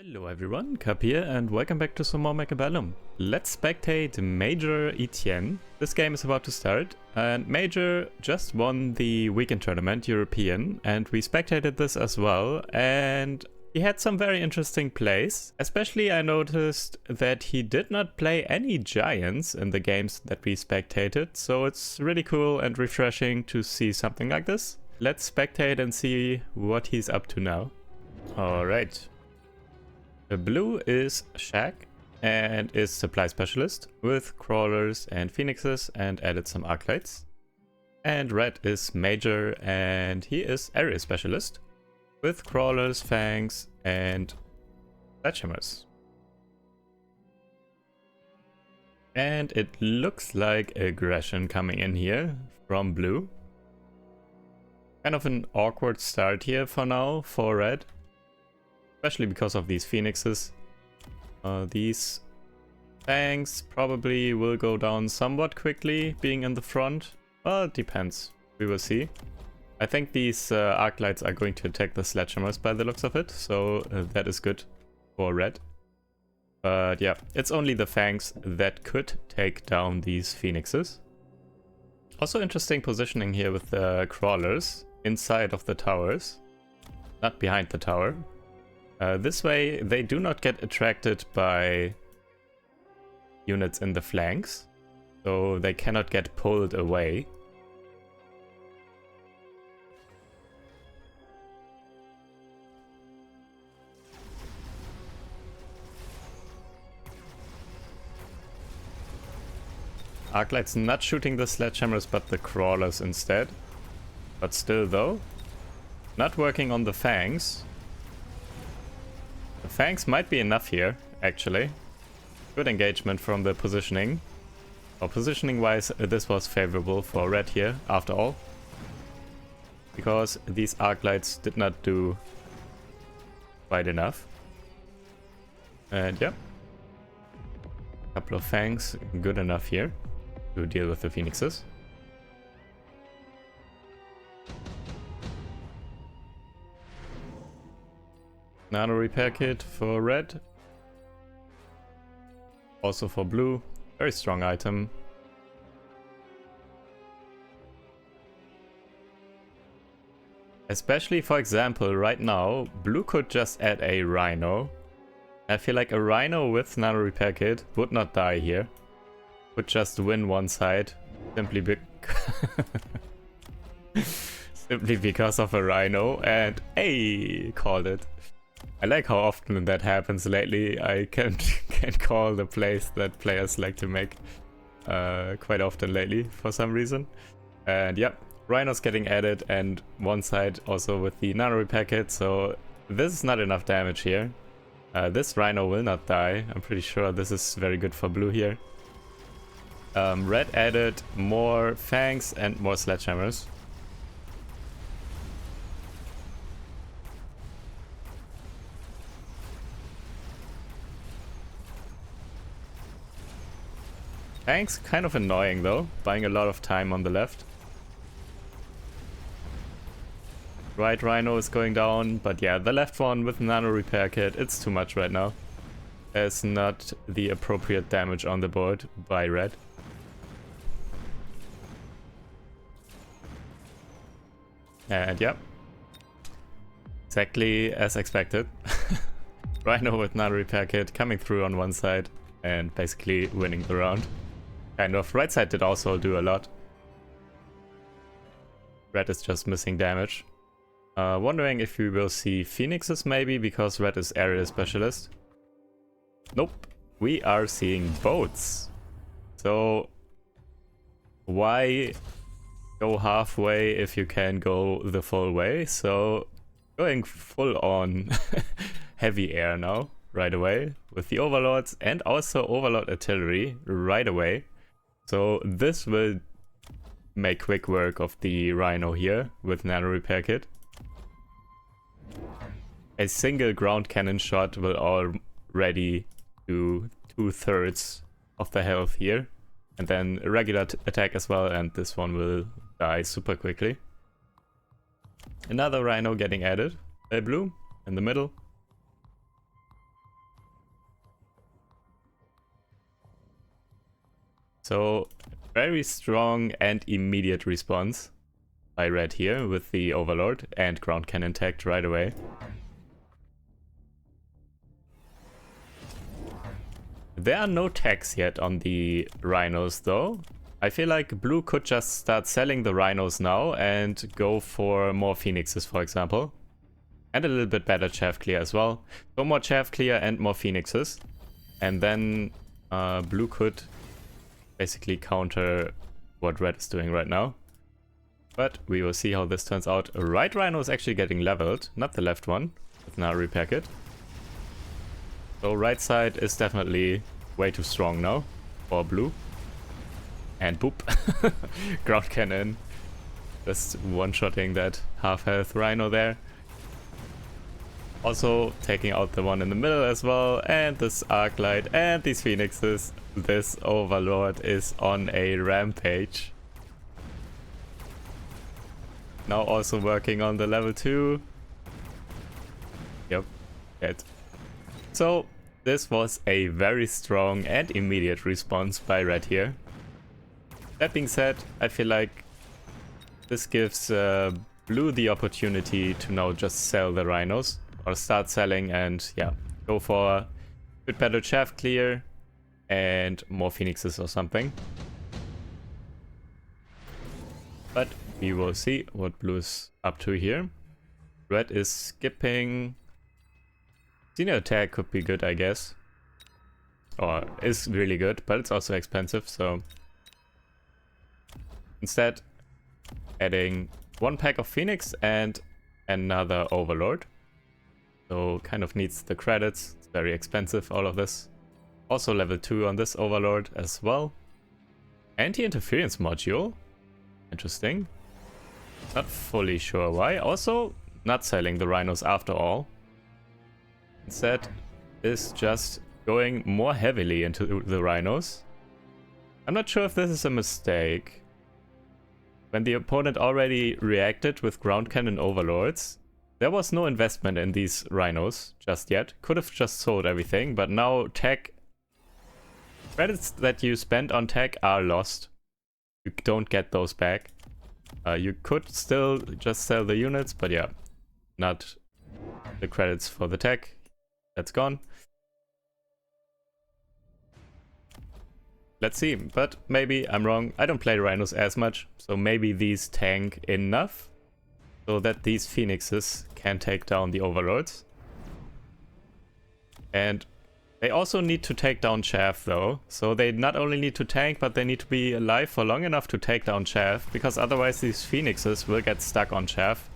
Hello everyone, Cap here and welcome back to some more Mechabellum. Let's spectate Major Etienne. This game is about to start and Major just won the weekend tournament, European, and we spectated this as well, and he had some very interesting plays. Especially I noticed that he did not play any giants in the games that we spectated, so it's really cool and refreshing to see something like this. Let's spectate and see what he's up to now. Alright. The blue is Shaq and is supply specialist with crawlers and phoenixes and added some arclights. And red is major and he is area specialist with crawlers, fangs and sledgehammers. And it looks like aggression coming in here from blue. Kind of an awkward start here for now for red. Especially because of these phoenixes. These fangs probably will go down somewhat quickly, being in the front. Well, it depends. We will see. I think these arclights are going to attack the sledgehammers by the looks of it, so that is good for red. But yeah, it's only the fangs that could take down these phoenixes. Also interesting positioning here with the crawlers inside of the towers, not behind the tower. This way they do not get attracted by units in the flanks, so they cannot get pulled away. Arclights not shooting the sledgehammers but the crawlers instead. But still though, not working on the fangs. The fangs might be enough here, actually. Good engagement from the positioning. Or positioning wise, this was favorable for red here, after all. Because these arclights did not do quite enough. And yeah. Couple of fangs, good enough here to deal with the phoenixes. Nano repair kit for red. Also for blue. Very strong item. Especially, for example, right now, blue could just add a Rhino. I feel like a Rhino with nano repair kit would not die here. Would just win one side. Simply because of a Rhino. And hey, called it. I like how often that happens lately. I can call the plays that players like to make quite often lately for some reason. And yeah, Rhino's getting added and one side also with the nano repair kit, so this is not enough damage here. This Rhino will not die. I'm pretty sure this is very good for blue here. Red added more fangs and more sledgehammers. Fangs kind of annoying though, buying a lot of time on the left. Right Rhino is going down, but yeah, the left one with nano repair kit, it's too much right now. There's not the appropriate damage on the board by red. And yeah, exactly as expected. Rhino with nano repair kit coming through on one side and basically winning the round. Kind of. Right side did also do a lot. Red is just missing damage. Wondering if we will see phoenixes maybe, because red is area specialist. Nope. We are seeing boats. So why go halfway if you can go the full way? So going full on heavy air now, right away, with the overlords and also overlord artillery right away. So this will make quick work of the Rhino here with nano repair kit. A single ground cannon shot will already do 2/3 of the health here. And then a regular attack as well, and this one will die super quickly. Another Rhino getting added. A blue in the middle. So very strong and immediate response by red here with the Overlord and ground cannon tagged right away. There are no tags yet on the Rhinos though. I feel like blue could just start selling the Rhinos now and go for more Phoenixes, for example. And a little bit better chaff clear as well. So more chaff clear and more Phoenixes. And then blue could basically counter what red is doing right now. But we will see how this turns out. Right Rhino is actually getting leveled, not the left one. Let's now repack it. So right side is definitely way too strong now for blue. And boop. Ground cannon. Just one-shotting that half-health Rhino there. Also taking out the one in the middle as well. And this arc light and these Phoenixes. This Overlord is on a rampage. Now also working on the level 2. Yep. Dead. So this was a very strong and immediate response by red here. That being said, I feel like this gives blue the opportunity to now just sell the Rhinos. Or start selling and yeah, go for a bit better chaff clear and more Phoenixes or something. But we will see what blue is up to here. Red is skipping. Senior attack could be good, I guess. Or is really good, but it's also expensive, so instead adding one pack of Phoenix and another Overlord. So kind of needs the credits. It's very expensive, all of this. Also level 2 on this Overlord as well. Anti-interference module. Interesting. Not fully sure why. Also not selling the Rhinos after all. Instead is just going more heavily into the Rhinos. I'm not sure if this is a mistake. When the opponent already reacted with ground cannon Overlords, there was no investment in these Rhinos just yet. Could have just sold everything, but now tech credits that you spent on tech are lost. You don't get those back. You could still just sell the units, but yeah, not the credits for the tech. That's gone. Let's see, but maybe I'm wrong. I don't play Rhinos as much, so maybe these tank enough so that these Phoenixes can take down the Overlords. And they also need to take down chaff though. So they not only need to tank, but they need to be alive for long enough to take down chaff, because otherwise these Phoenixes will get stuck on chaff.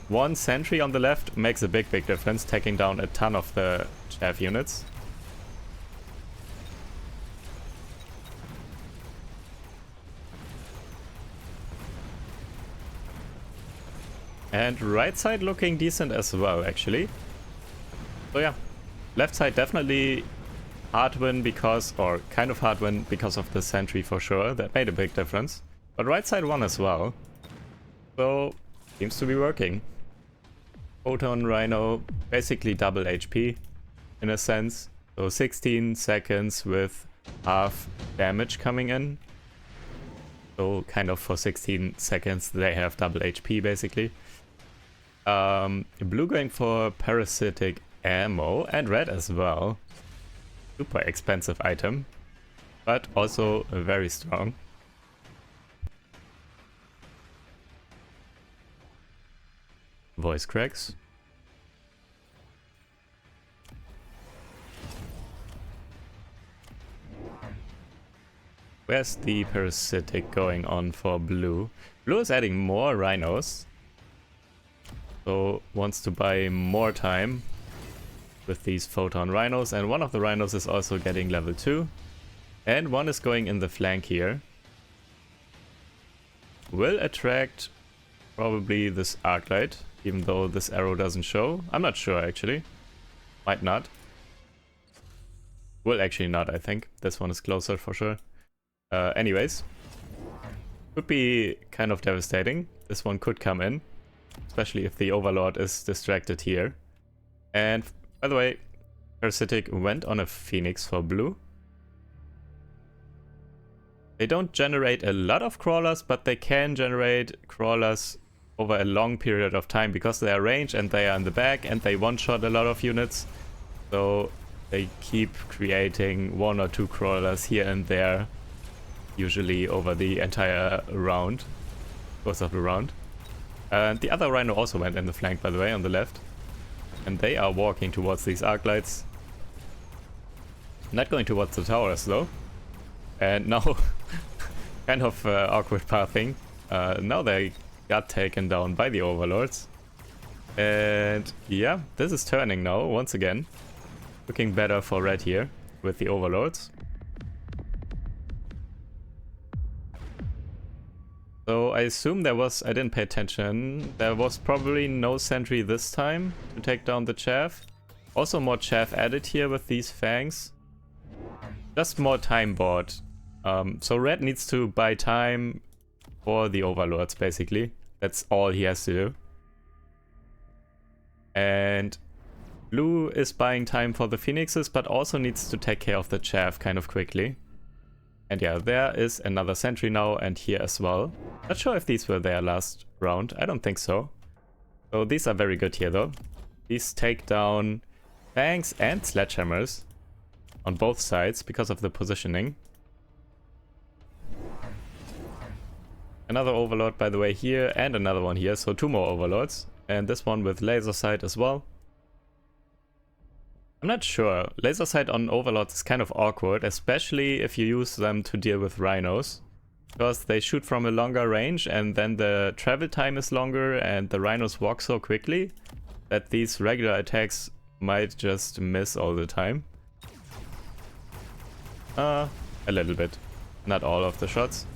One sentry on the left makes a big difference, taking down a ton of the chaff units. And right side looking decent as well, actually. So yeah, left side definitely hard win because, or kind of hard win because of the sentry for sure. That made a big difference. But right side won as well. So, seems to be working. Photon Rhino, basically double HP in a sense. So 16 seconds with half damage coming in. So kind of for 16 seconds they have double HP basically. Blue going for parasitic ammo and red as well. Super expensive item, but also very strong. Voice cracks. Where's the parasitic going on for blue? Blue is adding more Rhinos. So wants to buy more time with these Photon Rhinos. And one of the Rhinos is also getting level 2. And one is going in the flank here. Will attract probably this arc light, even though this arrow doesn't show. I'm not sure actually. Might not. Will actually not, I think. This one is closer for sure. Anyways. Could be kind of devastating. This one could come in. Especially if the Overlord is distracted here. And by the way, Parasitic went on a Phoenix for blue. They don't generate a lot of crawlers, but they can generate crawlers over a long period of time because they are ranged and they are in the back and they one-shot a lot of units. So they keep creating 1 or 2 crawlers here and there, usually over the entire round, course of the round. And the other Rhino also went in the flank, by the way, on the left. And they are walking towards these arc lights. Not going towards the towers though. And now, kind of awkward pathing. Now they got taken down by the overlords. And yeah, this is turning now, once again. Looking better for red here, with the overlords. So I assume there was, I didn't pay attention, there was probably no sentry this time to take down the chaff. Also more chaff added here with these fangs. Just more time bought. So red needs to buy time for the overlords, basically. That's all he has to do. And blue is buying time for the phoenixes, but also needs to take care of the chaff kind of quickly. And yeah, there is another sentry now, and here as well. Not sure if these were there last round. I don't think so. So these are very good here though. These take down fangs and sledgehammers on both sides because of the positioning. Another overlord, by the way, here, and another one here, so 2 more overlords. And this one with laser sight as well. I'm not sure. Laser sight on overlords is kind of awkward, especially if you use them to deal with rhinos. Because they shoot from a longer range and then the travel time is longer and the rhinos walk so quickly that these regular attacks might just miss all the time. A little bit. Not all of the shots.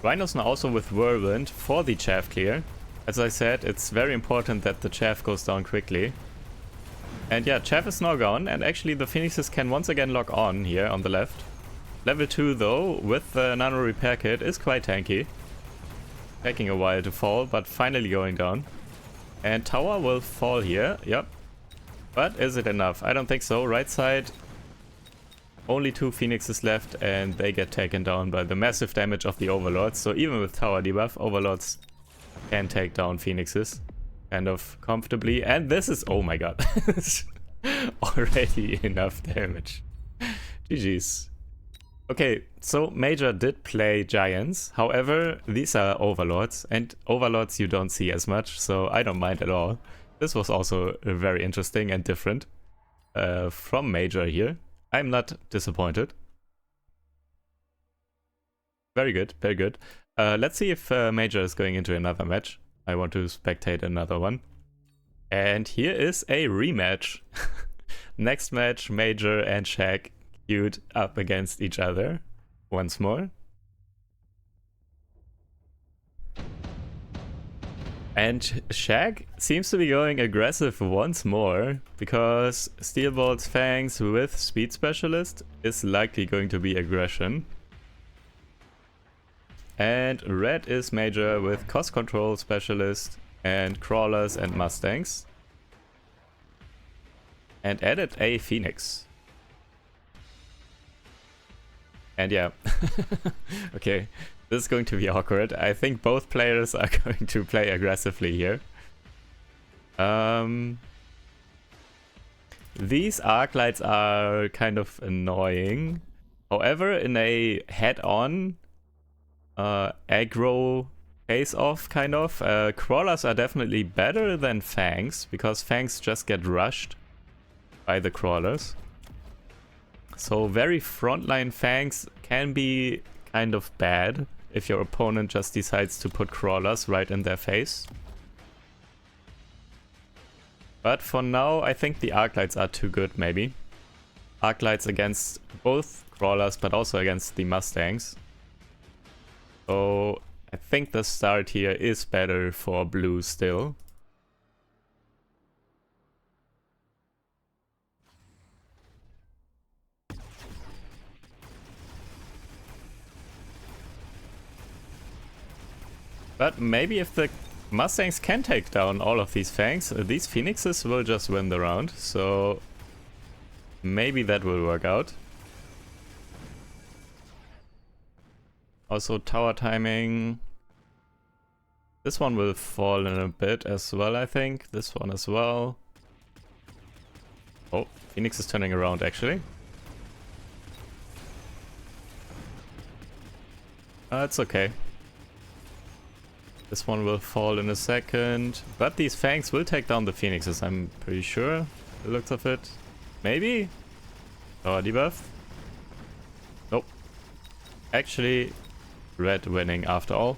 Rhinos now also with Whirlwind for the chaff clear. As I said, it's very important that the chaff goes down quickly. And yeah, chaff is now gone, and actually the phoenixes can once again lock on here on the left. Level 2 though, with the nano repair kit, is quite tanky. Taking a while to fall, but finally going down. And tower will fall here, yep. But is it enough? I don't think so. Right side, only 2 phoenixes left, and they get taken down by the massive damage of the overlords. So even with tower debuff, overlords can take down phoenixes kind of comfortably. And this is, oh my god, already enough damage. GG's. Okay, so Major did play giants. However, these are overlords, and overlords you don't see as much, so I don't mind at all. This was also very interesting and different from Major here. I'm not disappointed. Very good, very good. Let's see if Major is going into another match. I want to spectate another one. And here is a rematch. Next match, Major and Shag queued up against each other once more. And Shag seems to be going aggressive once more, because Steelbolt's Fangs with Speed Specialist is likely going to be aggression. And red is Major with Cost Control Specialist and Crawlers and Mustangs. And added a Phoenix. And yeah, okay. This is going to be awkward. I think both players are going to play aggressively here. These arc lights are kind of annoying. However, in a head-on aggro face-off kind of, crawlers are definitely better than fangs, because fangs just get rushed by the crawlers. So very frontline fangs can be kind of bad if your opponent just decides to put crawlers right in their face. But for now, I think the arc lights are too good, maybe. Arc lights against both crawlers, but also against the Mustangs. So I think the start here is better for blue still. But maybe if the Mustangs can take down all of these fangs, these phoenixes will just win the round. So maybe that will work out. Also tower timing. This one will fall in a bit as well, I think. This one as well. Oh, Phoenix is turning around actually. It's okay. This one will fall in a second. But these Fangs will take down the Phoenixes, I'm pretty sure. The looks of it. Maybe? Power debuff? Nope. Actually, red winning after all.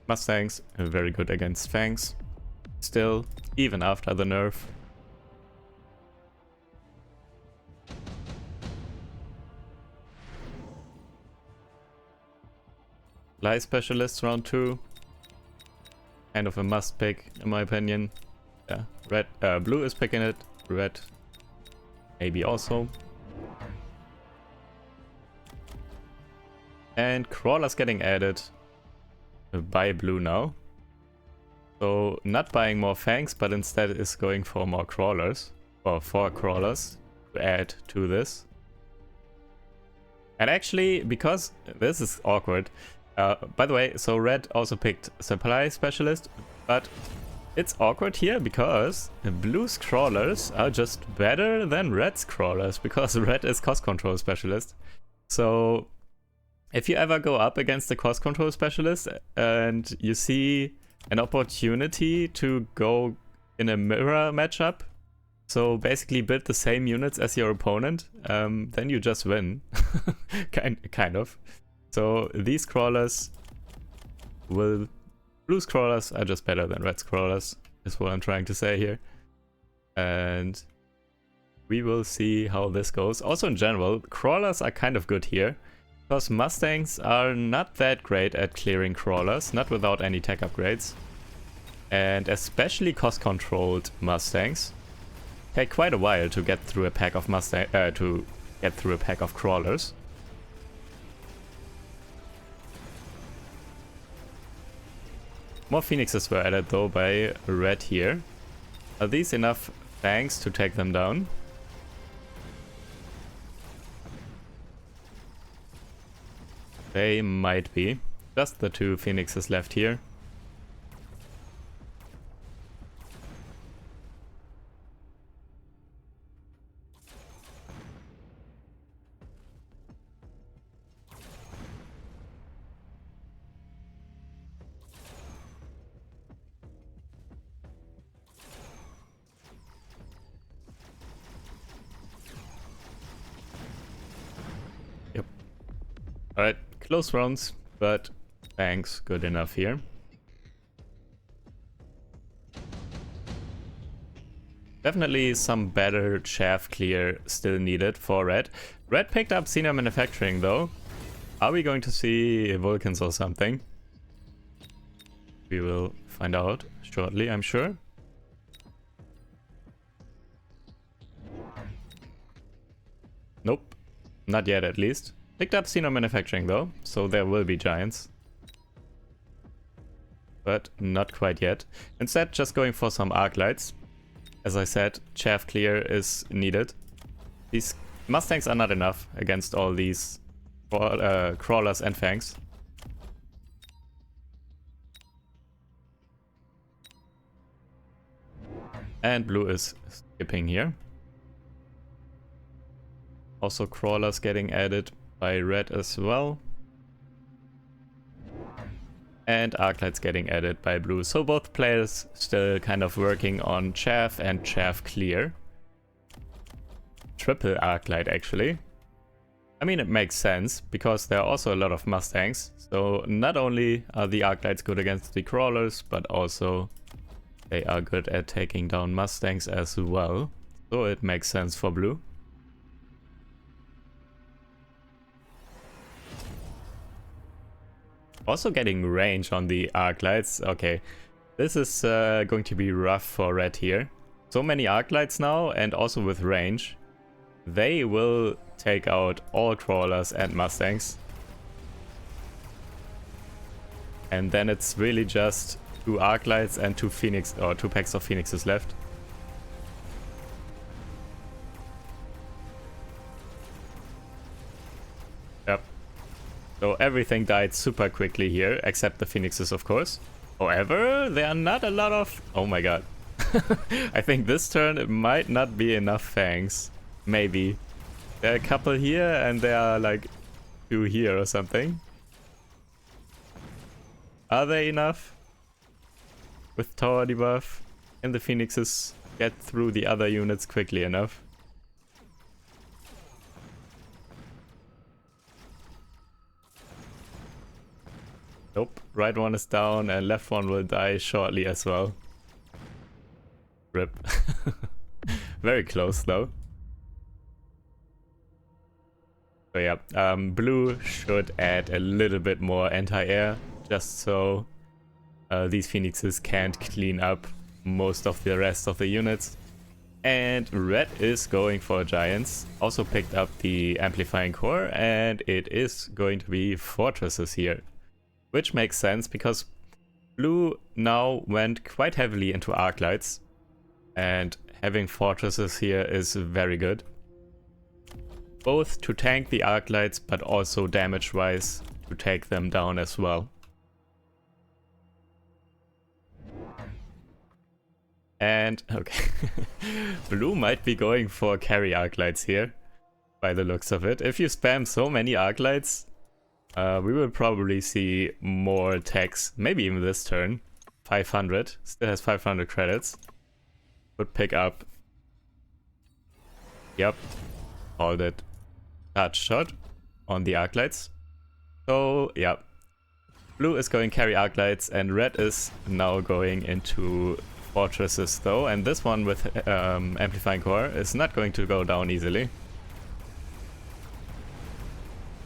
Mustangs are very good against Fangs. Still, even after the nerf. Lie Specialist round 2. Kind of a must pick in my opinion. Yeah, blue is picking it. Red maybe also. And Crawler's getting added by blue now. So not buying more Fangs, but instead is going for more Crawlers. Or 4 Crawlers to add to this. And actually, because this is awkward. By the way, so red also picked Supply Specialist, but it's awkward here because blue's Crawlers are just better than red's Crawlers, because red is Cost Control Specialist. So if you ever go up against the Cost Control Specialist and you see an opportunity to go in a mirror matchup, so basically build the same units as your opponent, then you just win. kind of. So these Crawlers blue's Crawlers are just better than red's Crawlers, is what I'm trying to say here. And we will see how this goes. Also in general, Crawlers are kind of good here, because Mustangs are not that great at clearing Crawlers, not without any tech upgrades. And especially cost-controlled Mustangs take quite a while to get through a pack of Crawlers. More Phoenixes were added though by red here. Are these enough Fangs to take them down? They might be. Just the 2 Phoenixes left here. Yep. Alright. Close rounds, but Fangs good enough here. Definitely some better chaff clear still needed for red. Red picked up senior manufacturing though. Are we going to see Vulcans or something? We will find out shortly, I'm sure. Nope, not yet at least. Picked up senior manufacturing though, so there will be giants. But not quite yet. Instead, just going for some arc lights. As I said, chaff clear is needed. These Mustangs are not enough against all these Crawlers and Fangs. And blue is skipping here. Also Crawlers getting added by red as well. And Arclights getting added by blue. So both players still kind of working on chaff and chaff clear. Triple Arclight actually. I mean, it makes sense because there are also a lot of Mustangs. So not only are the Arclights good against the Crawlers, but also they are good at taking down Mustangs as well. So it makes sense for blue. Also getting range on the Arclights. Okay, this is going to be rough for red here. So many Arclights now, and also with range. They will take out all Crawlers and Mustangs. And then it's really just 2 Arclights and 2 Phoenix or 2 packs of Phoenixes left. Yep. So everything died super quickly here, except the Phoenixes, of course. However, there are not a lot of... Oh my god. I think this turn it might not be enough Fangs. Maybe. There are a couple here and there are like 2 here or something. Are they enough? With tower debuff? Can the Phoenixes get through the other units quickly enough? Nope. Right one is down and left one will die shortly as well. RIP. Very close though. So yeah, blue should add a little bit more anti-air, just so these Phoenixes can't clean up most of the rest of the units. And red is going for Giants, also picked up the Amplifying Core, and it is going to be Fortresses here. Which makes sense, because blue now went quite heavily into Arclights, and having Fortresses here is very good. Both to tank the Arclights, but also damage-wise to take them down as well. And, okay, blue might be going for carry Arclights here, by the looks of it. If you spam so many Arclights, we will probably see more attacks, maybe even this turn. 500, still has 500 credits. Would pick up. Yep, called it. Charge shot on the Arclights. So, yeah. Blue is going carry Arclights and red is now going into Fortresses though. And this one with Amplifying Core is not going to go down easily.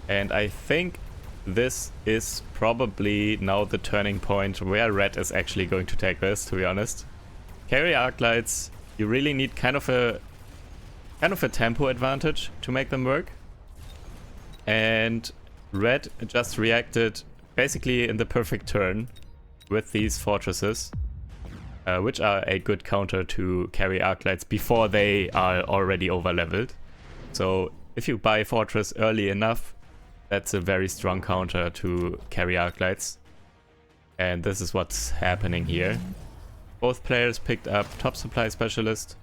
And I think this is probably now the turning point where red is actually going to take this, to be honest. Carry Arclights, you really need kind of a tempo advantage to make them work. And red just reacted basically in the perfect turn with these Fortresses, which are a good counter to carry Arclights before they are already overleveled. So if you buy Fortress early enough, that's a very strong counter to carry Arclights. And this is what's happening here. Both players picked up Top Supply Specialist.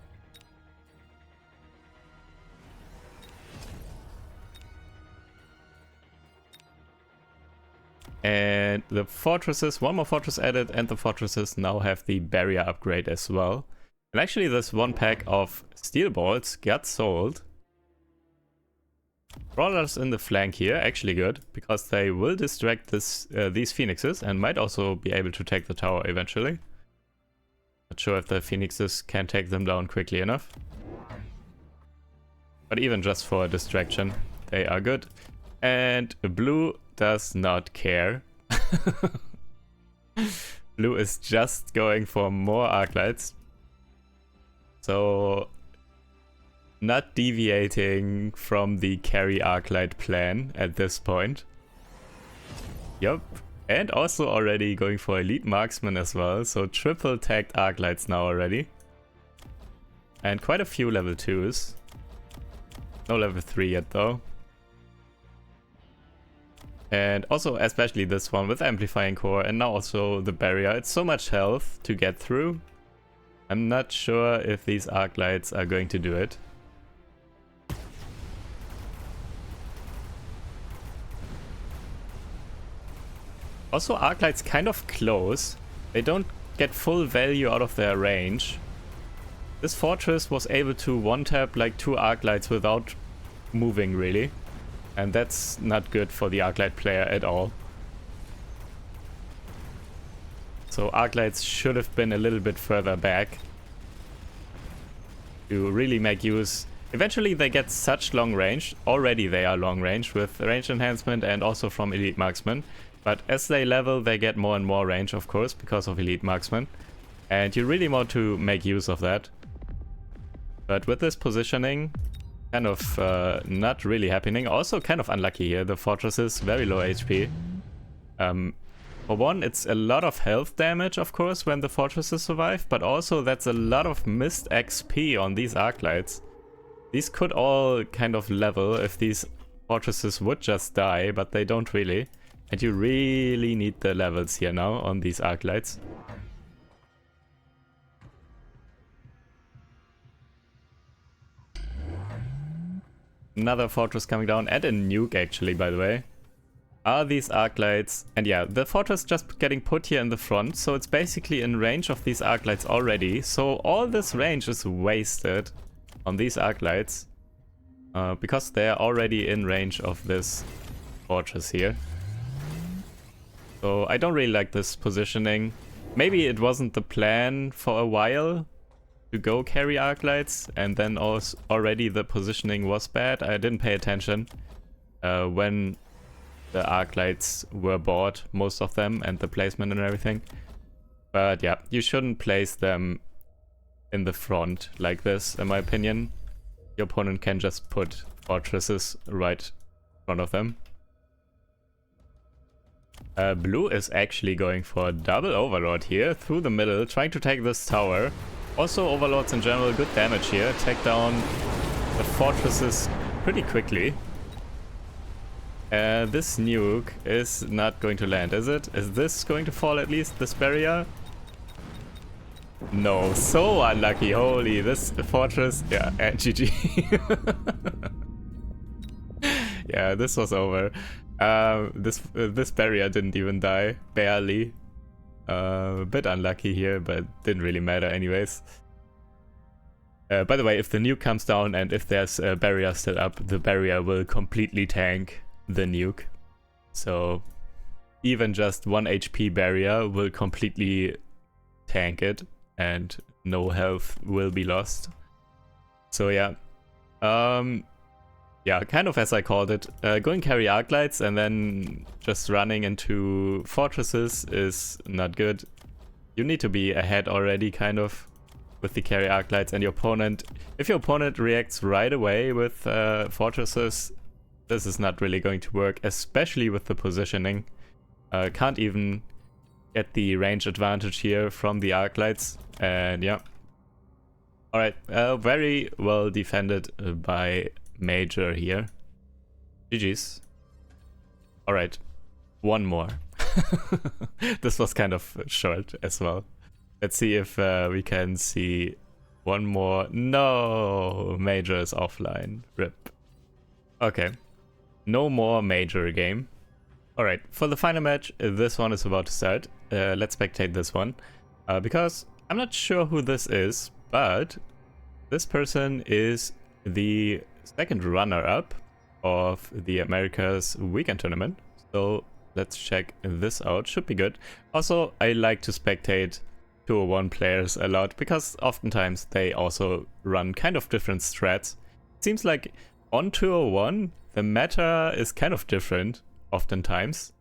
And the Fortresses, one more Fortress added, and the Fortresses now have the Barrier upgrade as well. And actually this one pack of Steel Balls got sold. Brawlers in the flank here, actually good, because they will distract these Phoenixes and might also be able to take the tower eventually. Not sure if the Phoenixes can take them down quickly enough. But even just for a distraction, they are good. And blue does not care. Blue is just going for more Arclights. So, not deviating from the carry Arclight plan at this point. Yup. And also already going for Elite Marksman as well. So triple tagged Arclights now already. And quite a few level 2s. No level 3 yet though. And also especially this one with Amplifying Core and now also the Barrier. It's so much health to get through. I'm not sure if these Arclights are going to do it. Also Arclights kind of close. They don't get full value out of their range. This Fortress was able to one-tap like 2 Arclights without moving really. And that's not good for the Arclight player at all. So Arclights should have been a little bit further back to really make use. Eventually they get such long range. Already they are long range with range enhancement and also from Elite Marksman. But as they level they get more and more range, of course, because of Elite Marksman. And you really want to make use of that. But with this positioning, kind of not really happening. Also kind of unlucky here. The Fortress is very low HP. For one, it's a lot of health damage, of course, when the fortresses survive, but also that's a lot of missed XP on these Arclights. These could all kind of level if these fortresses would just die, but they don't really. And you really need the levels here now on these Arclights. Another fortress coming down, and a nuke actually, by the way. Are these Arclights, and yeah, the fortress just getting put here in the front, so it's basically in range of these Arclights already. So all this range is wasted on these Arclights because they're already in range of this fortress here. So I don't really like this positioning. Maybe it wasn't the plan for a while to go carry Arclights, and then also already the positioning was bad. I didn't pay attention when the Arclights were bought, most of them, and the placement and everything. But yeah, you shouldn't place them in the front like this, in my opinion. Your opponent can just put fortresses right in front of them. Blue is actually going for a double Overlord here, through the middle, trying to take this tower. Also, Overlords in general, good damage here. Take down the fortresses pretty quickly. This nuke is not going to land, is it? Is this going to fall at least, this barrier? No, so unlucky. Holy, this fortress. Yeah, GG. Yeah, this was over. This barrier didn't even die, barely. A bit unlucky here, but didn't really matter anyways. By the way, if the nuke comes down and if there's a barrier still up, the barrier will completely tank the nuke. So even just 1 HP barrier will completely tank it and no health will be lost. So yeah. Yeah, kind of as I called it. Going carry Arclights and then just running into fortresses is not good. You need to be ahead already, kind of, with the carry Arclights, and your opponent, if your opponent reacts right away with fortresses, this is not really going to work, especially with the positioning. Can't even get the range advantage here from the Arclights, and yeah. Alright, very well defended by Major here. GG's. Alright, one more. This was kind of short as well. Let's see if we can see one more. No, Major is offline. RIP. Okay, no more Major game. Alright, for the final match, this one is about to start. Let's spectate this one. Because I'm not sure who this is, but this person is the second runner-up of the America's Weekend Tournament. So let's check this out. Should be good. Also, I like to spectate 201 players a lot because oftentimes they also run kind of different strats. It seems like on 201 the meta is kind of different oftentimes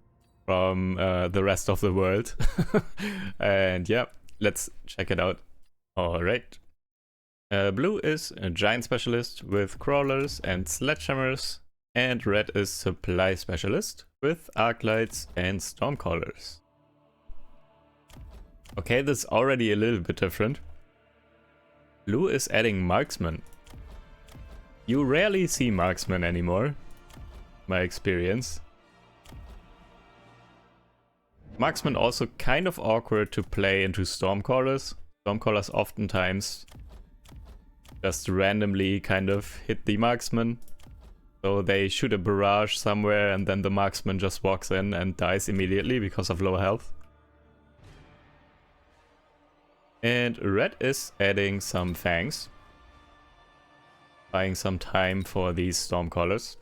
from the rest of the world. And yeah, let's check it out. Alright. Blue is a giant specialist with crawlers and sledgehammers, and red is supply specialist with arclights and stormcallers. Okay, this is already a little bit different. Blue is adding marksman. You rarely see marksman anymore, my experience. Marksman also kind of awkward to play into stormcallers. Stormcallers oftentimes just randomly kind of hit the marksman. So they shoot a barrage somewhere and then the marksman just walks in and dies immediately because of low health. And red is adding some fangs. Buying some time for these stormcallers.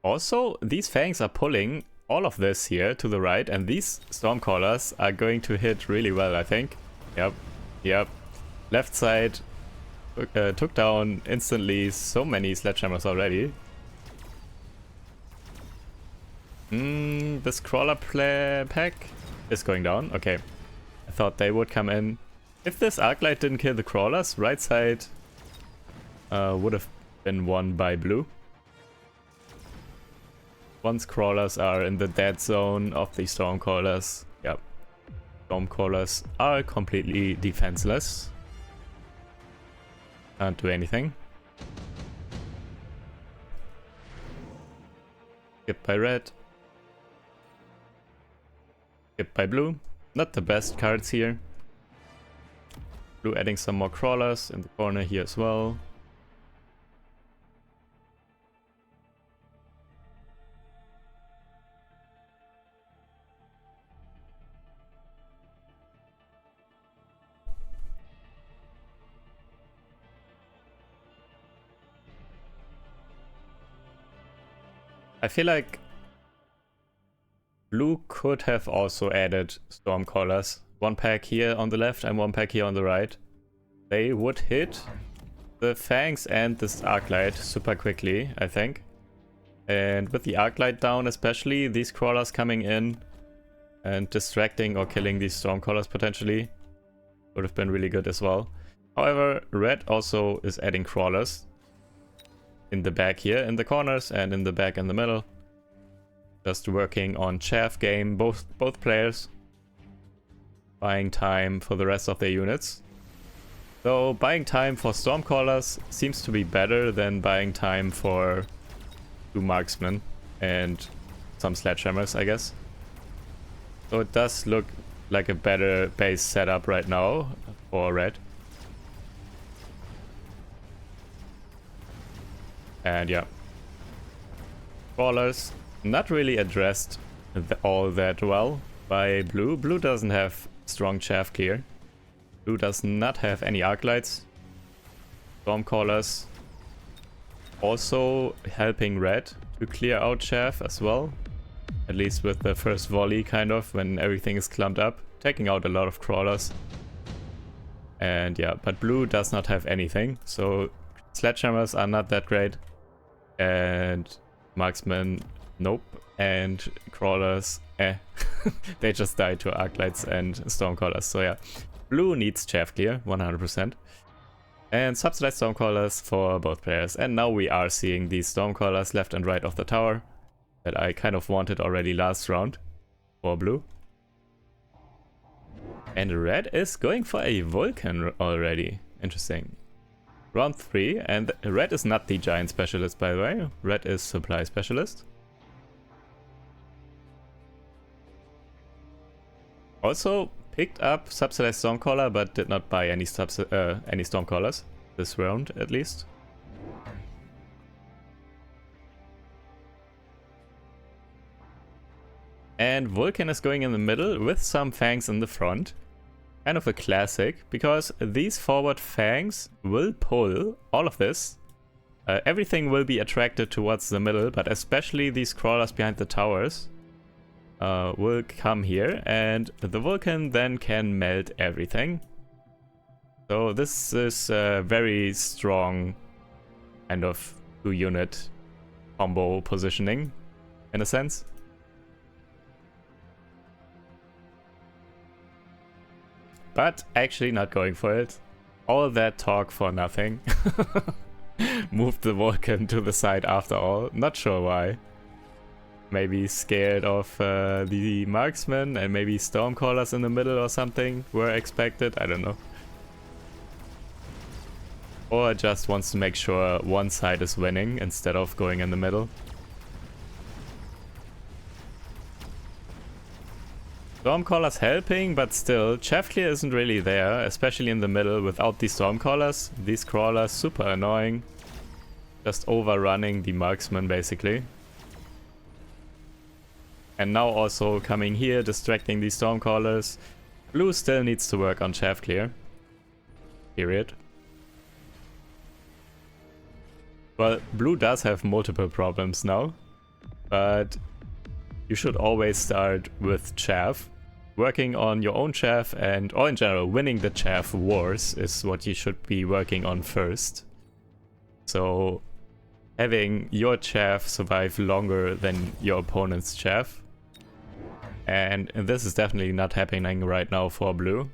Also, these fangs are pulling all of this here to the right, and these stormcallers are going to hit really well, I think. Yep. Left side took down instantly so many sledgehammers already. This crawler pack is going down. Okay, I thought they would come in. If this arclight didn't kill the crawlers, right side would have been won by blue. Once crawlers are in the dead zone of the stormcallers, yep, stormcallers are completely defenseless. Can't do anything. Skipped by red. Skipped by blue. Not the best cards here. Blue adding some more crawlers in the corner here as well. I feel like blue could have also added stormcallers. One pack here on the left and one pack here on the right. They would hit the fangs and this arclight super quickly, I think. And with the arclight down especially, these crawlers coming in and distracting or killing these stormcallers potentially would have been really good as well. However, red also is adding crawlers in the back here, in the corners, and in the back in the middle. Just working on chaff game, both players. Buying time for the rest of their units. So buying time for stormcallers seems to be better than buying time for 2 marksmen and some sledgehammers, I guess. So it does look like a better base setup right now for red. And yeah, crawlers not really addressed all that well by blue. Blue doesn't have strong chaff clear. Blue does not have any arclights. Stormcallers also helping red to clear out chaff as well. At least with the first volley, kind of, when everything is clumped up. Taking out a lot of crawlers. And yeah, but blue does not have anything. So sledgehammers are not that great. And marksmen, nope. And crawlers, they just died to arclights and stormcallers. So yeah, blue needs chaff clear, 100%. And subsidized stormcallers for both players. And now we are seeing these stormcallers left and right of the tower that I kind of wanted already last round for blue. And red is going for a Vulcan already. Interesting. Round 3, and red is not the giant specialist, by the way. Red is supply specialist. Also picked up subsidized stormcaller, but did not buy any stormcallers this round, at least. And Vulcan is going in the middle with some fangs in the front. Kind of a classic, because these forward fangs will pull all of this. Everything will be attracted towards the middle, but especially these crawlers behind the towers will come here, and the Vulcan then can melt everything. So this is a very strong kind of 2-unit combo positioning, in a sense. But actually not going for it. All that talk for nothing. Moved the Vulcan to the side after all. Not sure why. Maybe scared of the marksman, and maybe stormcallers in the middle or something were expected. I don't know. Or just wants to make sure one side is winning instead of going in the middle. Stormcallers helping, but still, chaff clear isn't really there, especially in the middle without these stormcallers. These crawlers super annoying. Just overrunning the marksman basically. And now also coming here, distracting these stormcallers. Blue still needs to work on chaff clear. Period. Well, blue does have multiple problems now, but you should always start with chaff. Working on your own chaff and, or in general, winning the chaff wars is what you should be working on first. So having your chaff survive longer than your opponent's chaff. And this is definitely not happening right now for blue.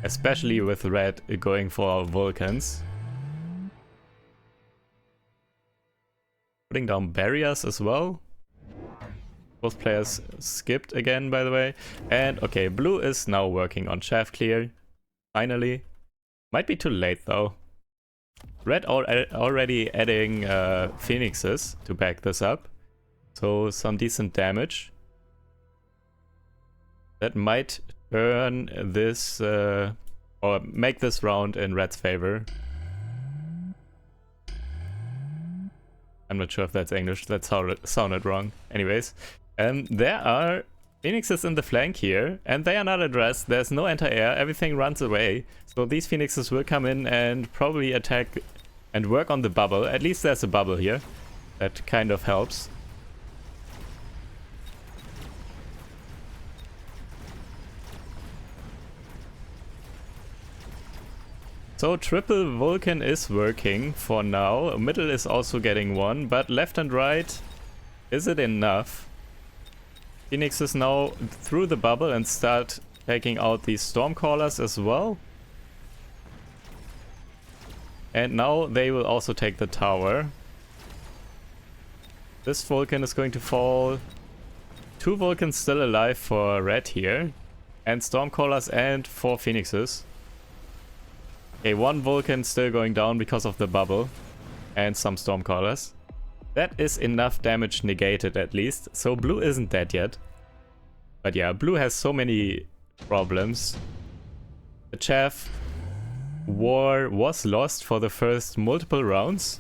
Especially with red going for Vulcans. Putting down barriers as well. Both players skipped again, by the way. And okay, blue is now working on shaft clear. Finally. Might be too late though. Red already adding phoenixes to back this up. So some decent damage. That might turn this, or make this round in red's favor. I'm not sure if that's English, that sounded wrong. Anyways, there are phoenixes in the flank here, and they are not addressed. There's no anti-air, everything runs away. So these phoenixes will come in and probably attack and work on the bubble. At least there's a bubble here. That kind of helps. So triple Vulcan is working for now. Middle is also getting one, but left and right, is it enough? Phoenix is now through the bubble and start taking out these Stormcallers as well. And now they will also take the tower. This Vulcan is going to fall. 2 Vulcans still alive for red here. And Stormcallers and 4 Phoenixes. Okay, 1 Vulcan still going down because of the bubble. And some Stormcallers. That is enough damage negated at least. So blue isn't dead yet. But yeah, blue has so many problems. The chaff war was lost for the first multiple rounds.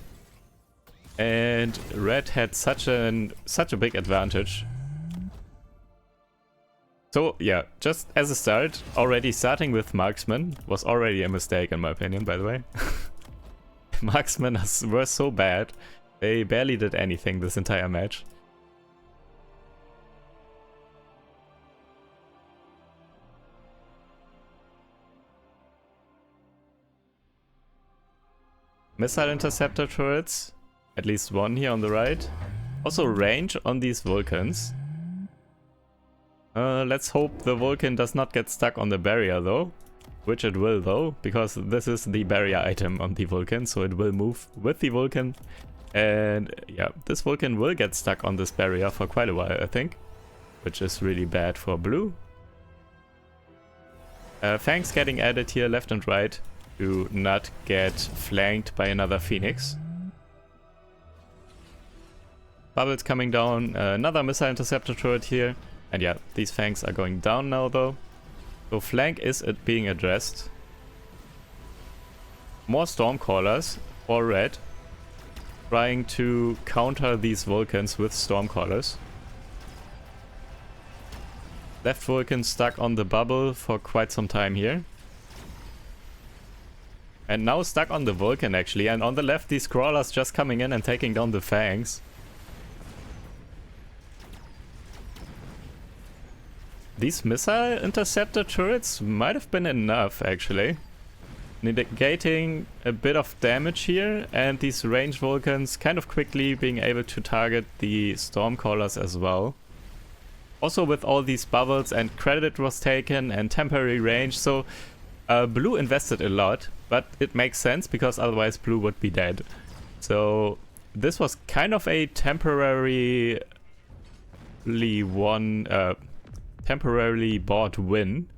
And red had such a big advantage. So yeah, just as a start, already starting with Marksman was already a mistake in my opinion, by the way. Marksmen were so bad, they barely did anything this entire match. Missile interceptor turrets, at least one here on the right. Also range on these Vulcans. Let's hope the Vulcan does not get stuck on the barrier though. Which it will though, because this is the barrier item on the Vulcan, so it will move with the Vulcan. And yeah, this Vulcan will get stuck on this barrier for quite a while, I think. Which is really bad for blue. Fangs getting added here left and right to not get flanked by another Phoenix. Bubbles coming down, another missile interceptor turret here. And yeah, these Fangs are going down now though. So flank is being addressed. More Stormcallers for red. Trying to counter these Vulcans with Stormcallers. Left Vulcan stuck on the bubble for quite some time here. And now stuck on the Vulcan actually. And on the left these Crawlers just coming in and taking down the Fangs. These missile interceptor turrets might have been enough actually. Negating a bit of damage here, and these ranged Vulcans kind of quickly being able to target the Stormcallers as well. Also with all these bubbles, and credit was taken and temporary range, so blue invested a lot, but it makes sense because otherwise blue would be dead. So this was kind of a temporarily bought win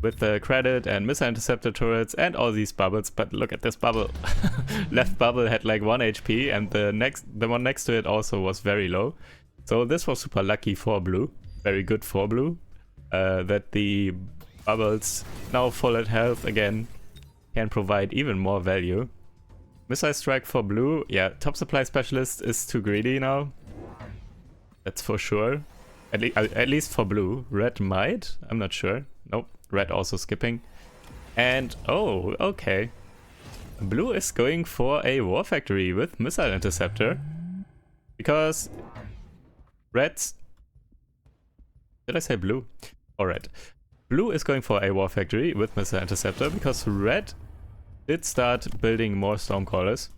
with the credit and missile interceptor turrets and all these bubbles. But look at this bubble. Left bubble had like 1 HP and the one next to it also was very low. So this was super lucky for blue. Very good for blue. That the bubbles now full at health again can provide even more value. Missile strike for blue. Yeah, top supply specialist is too greedy now. That's for sure. At least for blue. Red might? I'm not sure. Nope. Red also skipping. And, oh, okay. Blue is going for a war factory with missile interceptor. Because red's... Did I say blue? Or red? Blue is going for a war factory with missile interceptor because red did start building more Stormcallers.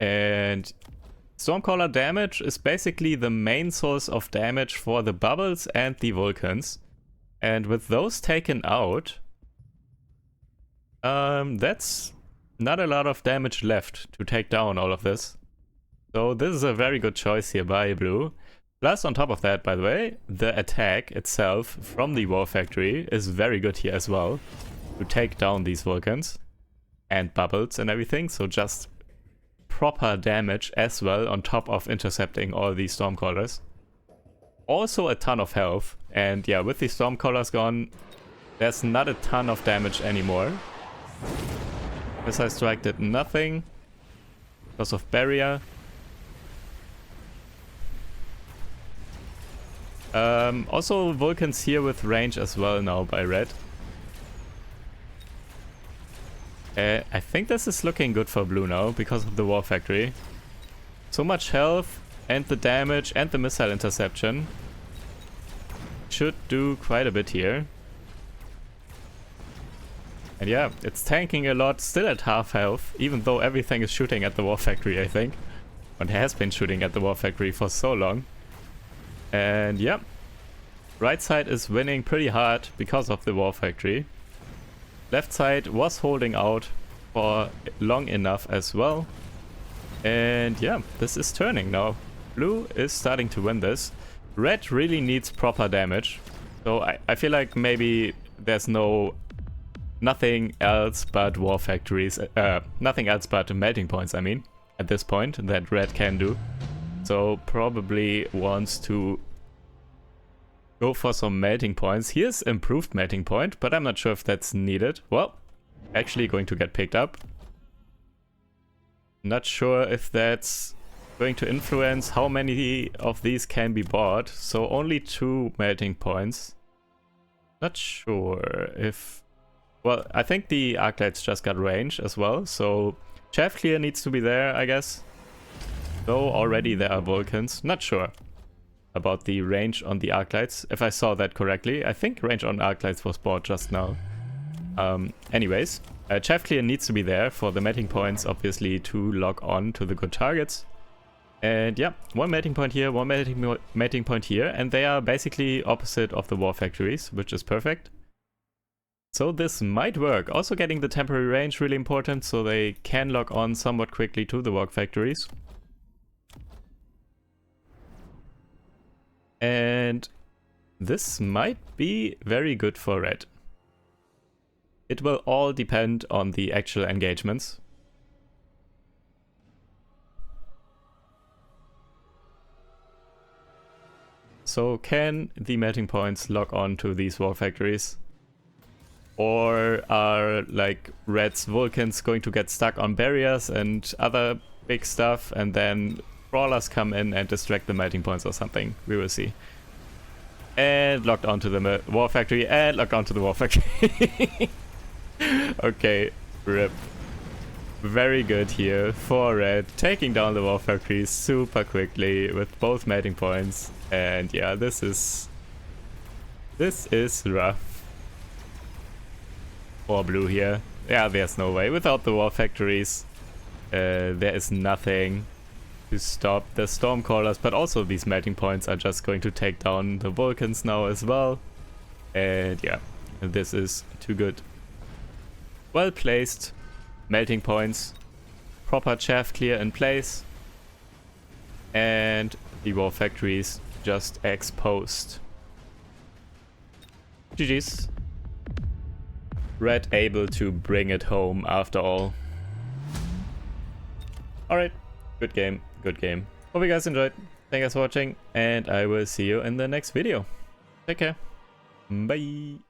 And Stormcaller damage is basically the main source of damage for the bubbles and the Vulcans. And with those taken out, that's not a lot of damage left to take down all of this. So this is a very good choice here by blue. Plus, on top of that, by the way, the attack itself from the War Factory is very good here as well to take down these Vulcans and bubbles and everything. So just proper damage as well on top of intercepting all these Stormcallers. Also a ton of health. And yeah, with the Stormcallers gone, there's not a ton of damage anymore. Missile Strike did nothing because of Barrier. Also Vulcans here with range as well now by red. I think this is looking good for blue now because of the War Factory. So much health and the damage and the missile interception should do quite a bit here. And yeah, it's tanking a lot, still at half health, even though everything is shooting at the War Factory, I think. And has been shooting at the War Factory for so long. And yeah, right side is winning pretty hard because of the War Factory. Left side was holding out for long enough as well. And yeah, this is turning now. Blue is starting to win this. Red really needs proper damage. So I feel like maybe there's nothing else but War Factories, nothing else but melting points, I mean, at this point that red can do. So probably wants to go for some melting points. Here's improved melting point, but I'm not sure if that's needed. Well, actually going to get picked up. Not sure if that's going to influence how many of these can be bought. So only 2 melting points. Not sure if... Well, I think the Arclights just got range as well. So chaff clear needs to be there, I guess. Though already there are Vulcans. Not sure about the range on the Arclights, if I saw that correctly. I think range on Arclights was bought just now. Anyways, chaff clear needs to be there for the melting points, obviously, to lock on to the good targets. And yeah, 1 melting point here, 1 melting point here, and they are basically opposite of the War Factories, which is perfect. So this might work. Also getting the temporary range really important, so they can lock on somewhat quickly to the War Factories. And this might be very good for red. It will all depend on the actual engagements. So can the melting points lock on to these War Factories? Or are like red's Vulcans going to get stuck on barriers and other big stuff, and then crawlers come in and distract the melting points or something? We will see. And locked onto the War Factory, and locked onto the War Factory. Okay, rip. Very good here for red, taking down the War Factory super quickly with both melting points. And yeah, this is rough for blue here. Yeah, there's no way. Without the War Factories, there is nothing to stop the Stormcallers, but also these melting points are just going to take down the Vulcans now as well. And yeah, this is too good. Well placed melting points, proper chaff clear in place, and the War Factories just exposed. GG's. Red able to bring it home after all. Alright, good game, good game. Hope you guys enjoyed. Thank you guys for watching, and I will see you in the next video. Take care. Bye.